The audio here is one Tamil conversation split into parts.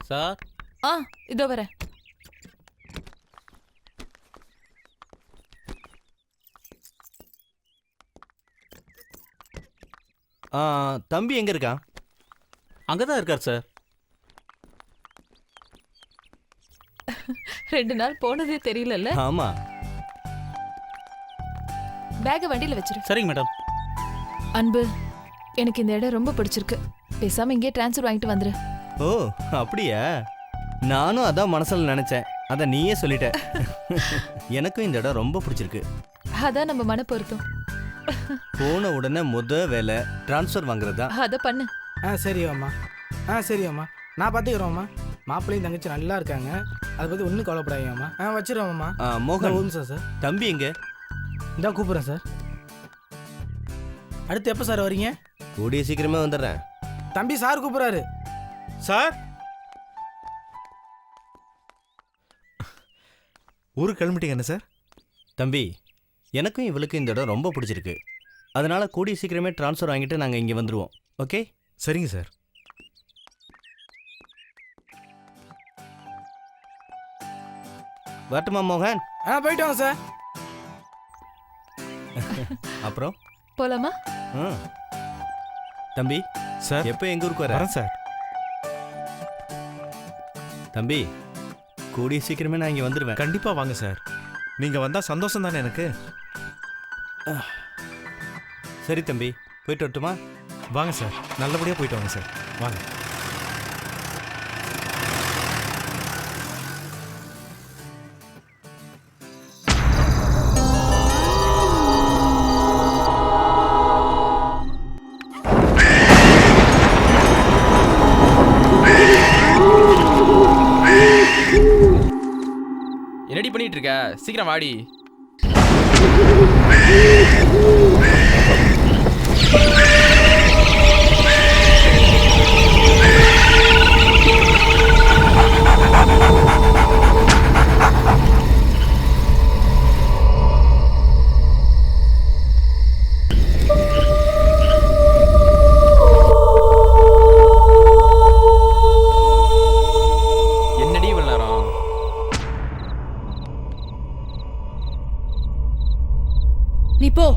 சார். இதோ வரேன். தம்பி எங்க இருக்கான்? அங்கதான் இருக்கார் சார். 2 நாள் போனதே தெரியலல்ல. ஆமா. பேக வண்டியில வச்சிரு. சரிங்க மேடம். அன்பு, எனக்கு இந்த இடம் ரொம்ப பிடிச்சிருக்கு. பேசாம இங்கே ட்ரான்ஸ்ஃபர் வாங்கிட்டு வந்துரு. ஓ அப்படியா? நானும் அதான் மனசுல நினைச்சேன். அத நீயே சொல்லிட்ட. எனக்கும் இந்த இடம் ரொம்ப பிடிச்சிருக்கு. அதான் நம்ம மன பொருத்தம். போன உடனே வேலை ட்ரான்ஸ்ஃபர் வாங்குறதா? அத பண்ணு. சரி அம்மா. சரி அம்மா, நான் பார்த்துக்கிறோம்மா. மாப்பிள்ளையும் தங்கச்சி நல்லா இருக்காங்க, அதை பற்றி ஒன்றும் கவலைப்படாதீங்கம்மா. வச்சிருவோம்மா. மோகன், ஒரு நிமிஷம் சார். தம்பி எங்க? இதான் கூப்பிட்றேன் சார். அடுத்து எப்போ சார் வரீங்க? கூடிய சீக்கிரமே வந்துடுறேன். தம்பி சார் கூப்பிட்றாரு. சார், ஊருக்கு கிளம்பிட்டீங்க என்ன சார்? தம்பி, எனக்கும் இவளுக்கும் இந்த இடம் ரொம்ப பிடிச்சிருக்கு. அதனால கூடிய சீக்கிரமே ட்ரான்ஸ்ஃபர் வாங்கிட்டு நாங்கள் இங்கே வந்துடுவோம். ஓகே? சரிங்க சார். வரட்டுமா மோகன்? போயிட்டு வாங்க சார். அப்புறம் போலாமா? தம்பி சார், எப்போ எங்க ஊருக்கு வரேன் சார். தம்பி, கூடிய சீக்கிரமே நான் இங்கே வந்துடுவேன். கண்டிப்பா வாங்க சார். நீங்க வந்தா சந்தோஷம் தானே எனக்கு. சரி தம்பி, போயிட்டு வரட்டுமா? வாங்க சார், நல்லபடியா போயிட்டு வாங்க சார். வாங்க. என்னடி பண்ணிட்டு இருக்க? சீக்கிரம் வாடி. என்னடி இவ்வளவு நேரம்? நீ போ.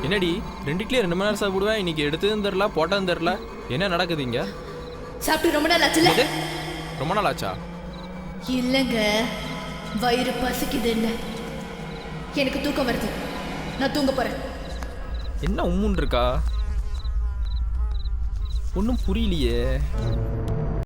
என்னடி 2 இட்லி 2 மணி நேரம் சாப்பிடுவேன், இன்னைக்கு எடுத்ததும் தெரில போட்டதும் தெரில. என்ன நடக்குது இங்க? சாப்பிட்டு ரொம்ப நாள் ஆச்சுல? ரொம்ப நாள் ஆச்சா? இல்லைங்க, வயிறு பசிக்குதுன்னு. எனக்கு தூக்கம் வருது, நான் தூங்க போறேன். என்ன உம்முன்னு இருக்கா? ஒன்றும் புரியலையே.